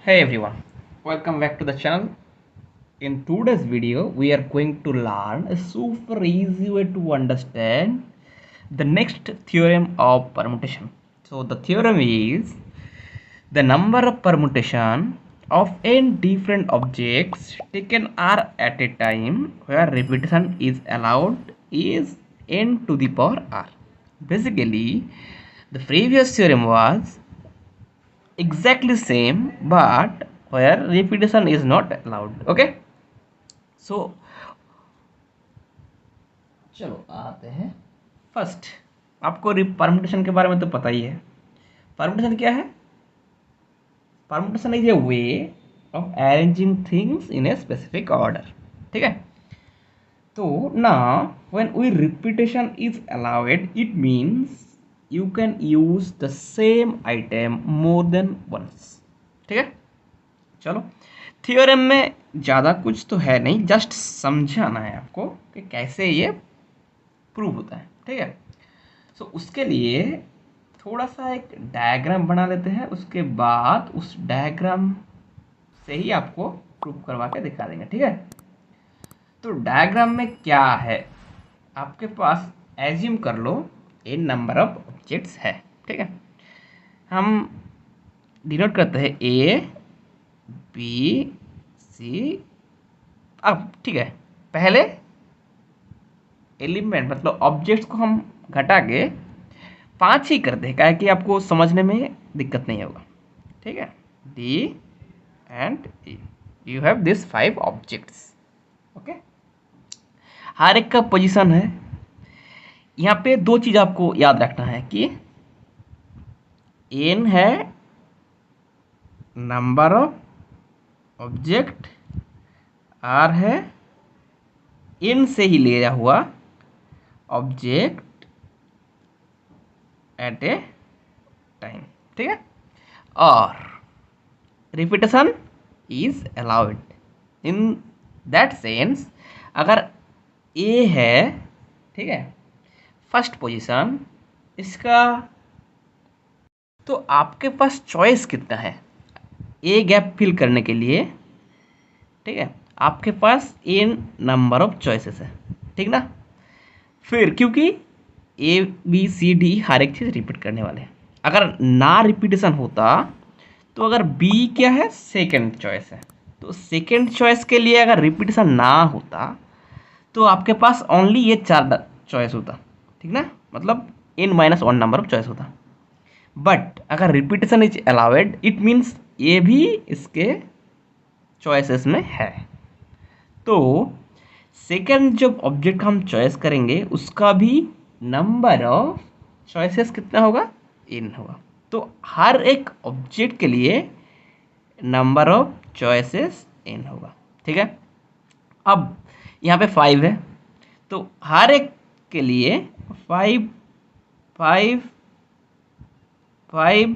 Hey everyone, welcome back to the channel. In today's video, we are going to learn a super easy way to understand the next theorem of permutation. So the theorem is the number of permutation of n different objects taken are at a time where repetition is allowed is n to the power r. Basically, the previous theorem was exactly same but where repetition is not allowed. Okay, so चलो आते हैं first. आपको permutation के बारे में तो पता ही है। परमुटेशन क्या है? Permutation is a way of arranging things in a specific order. ठीक है, तो ना when we repetition is allowed it means you can use the same item more than once. ठीक है, चलो थियोरम में ज़्यादा कुछ तो है नहीं, जस्ट समझाना है आपको कि कैसे ये प्रूव होता है। ठीक है, सो उसके लिए थोड़ा सा एक डायग्राम बना लेते हैं, उसके बाद उस डायग्राम से ही आपको प्रूव करवा के दिखा देंगे। ठीक है, तो डायग्राम में क्या है, आपके पास एज्यूम कर लो ए नंबर ऑफ ऑब्जेक्ट्स है। ठीक है, हम डिनोट करते हैं ए बी सी। अब ठीक है, पहले एलिमेंट मतलब ऑब्जेक्ट्स को हम घटा के 5 ही करते हैं, क्या है कि आपको समझने में दिक्कत नहीं होगा। ठीक है, D and E, you have this 5 objects. Okay, हर एक का पोजीशन है। यहाँ पे 2 चीज़ आपको याद रखना है कि एन है नंबर ऑफ ऑब्जेक्ट, आर है इन से ही लिया हुआ ऑब्जेक्ट एट ए टाइम। ठीक है, और repetition is allowed in that sense. अगर ए है, ठीक है, फर्स्ट पोजीशन इसका, तो आपके पास चॉइस कितना है ए गैप फिल करने के लिए। ठीक है, आपके पास एन नंबर ऑफ चॉइसेस है। ठीक ना, फिर क्योंकि ए बी सी डी हर एक चीज़ रिपीट करने वाले हैं। अगर ना रिपीटेशन होता तो अगर बी क्या है, सेकंड चॉइस है, तो सेकंड चॉइस के लिए अगर रिपीटेशन ना होता तो आपके पास ओनली ये 4 चॉइस होता। ठीक ना, मतलब n-1 नंबर ऑफ चॉइस होता। बट अगर repetition is allowed it means ये भी इसके चॉइसेस में है। तो सेकंड जो ऑब्जेक्ट हम चॉइस करेंगे उसका भी नंबर ऑफ चॉइसेस कितना होगा, n होगा। तो हर एक ऑब्जेक्ट के लिए नंबर ऑफ चॉइसेस n होगा। ठीक है, अब यहाँ पे 5 है, तो हर एक के लिए 5 5 5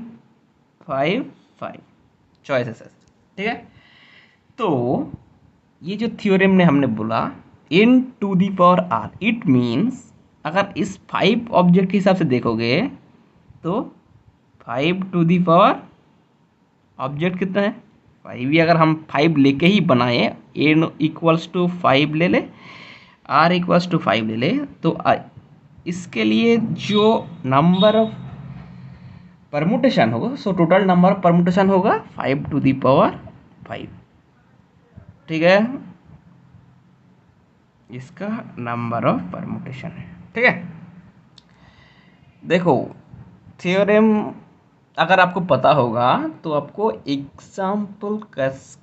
5 5 चॉइसेस है। ठीक है, तो ये जो थ्योरम ने हमने बोला n to the power r, it means अगर इस 5 ऑब्जेक्ट के हिसाब से देखोगे तो 5 टू दी पावर ऑब्जेक्ट कितना है 5 ही। अगर हम 5 लेके ही बनाए, n इक्वल्स टू 5 ले ले, r इक्वल्स टू 5 ले ले, तो इसके लिए जो नंबर ऑफ परमुटेशन होगा, so total number of permutation होगा 5 टू दी पावर 5। ठीक है, इसका नंबर ऑफ परमुटेशन है। ठीक है, देखो थ्योरम अगर आपको पता होगा तो आपको एग्जाम्पल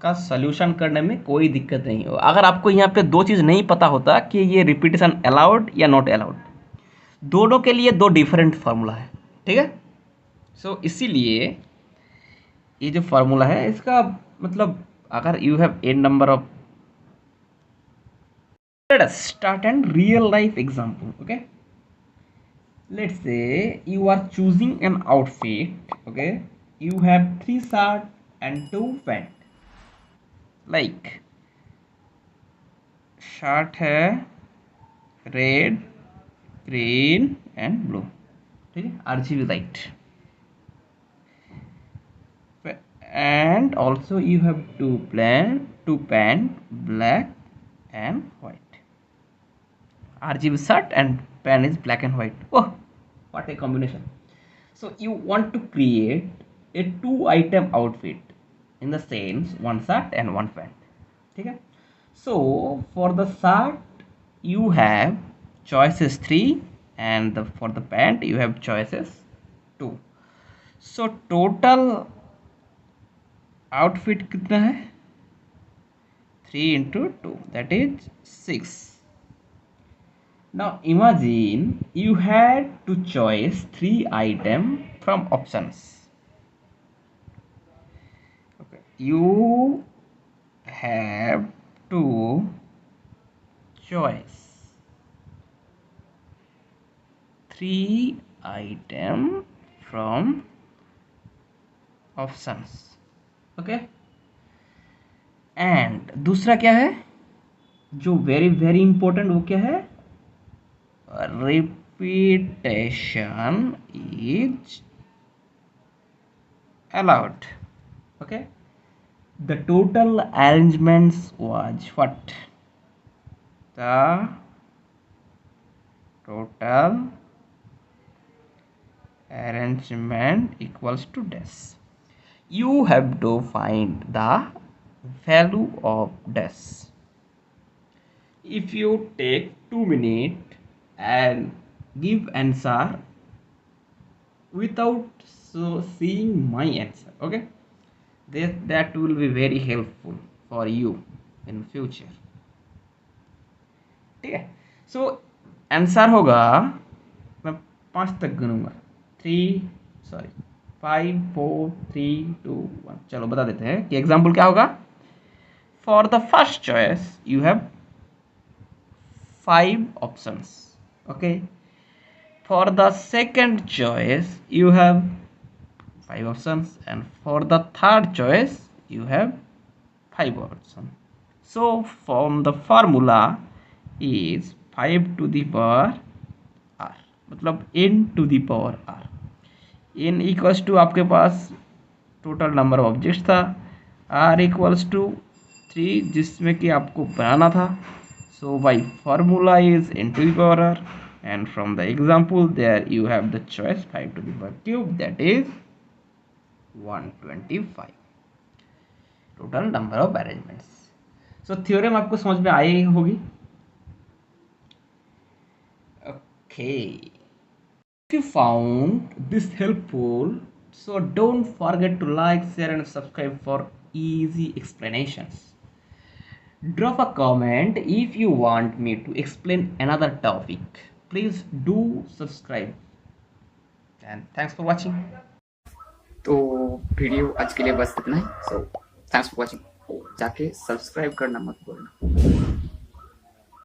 का सॉल्यूशन करने में कोई दिक्कत नहीं होगा। अगर आपको यहाँ पे 2 चीज़ नहीं पता होता कि ये रिपीटेशन अलाउड या नॉट अलाउड, दोनों के लिए 2 डिफरेंट फार्मूला है। ठीक है, सो इसीलिए ये जो फार्मूला है इसका मतलब अगर you have an number of, let us start an real life example. Okay, let's say you are choosing an outfit. Okay, you have 3 shirt and 2 pant, like shirt है रेड ग्रीन एंड ब्लू। ठीक है, RGB light, and also you have two pant black and white. RGB shirt and pant is black and white. Oh, what a combination. So you want to create a two item outfit in the sense one shirt and one pant. Okay. So for the shirt you have choices 3 and for the pant you have choices 2. So total outfit कितना है 3 into 2, that is 6. Now imagine you had to choose 3 items from options. Okay, you have to choose 3 items from options. Okay, and दूसरा क्या है जो very very important, वो क्या है repetition is allowed. Okay, the total arrangements was what? The total arrangement equals to dash. You have to find the value of dash. If you take 2 minutes and give answer without seeing my answer, okay, that will be very helpful for you in future. ठीक है. So answer होगा, मैं 5 तक गिनूंगा, 5 4 3 2 1. चलो बता देते हैं कि एग्जाम्पल क्या होगा. For the first choice you have 5 options. Okay, for the second choice you have 5 options, and for the third choice you have 5 options. So from the formula is 5 to the power r, मतलब n to the power r. n equals to आपके पास total number of objects था, r equals to 3 जिसमें कि आपको बनाना था. So by formula is n to the power r, and from the example there you have the choice 5 to the power cube, that is 125 total number of arrangements. So theorem आपको समझ में आई होगी. Okay, if you found this helpful, so don't forget to like, share and subscribe for easy explanations. Drop a comment if you want me to explain another topic. Please do subscribe and thanks for watching. तो video आज के लिए बस इतना ही. So thanks for watching. जाके subscribe करना मत भूलना.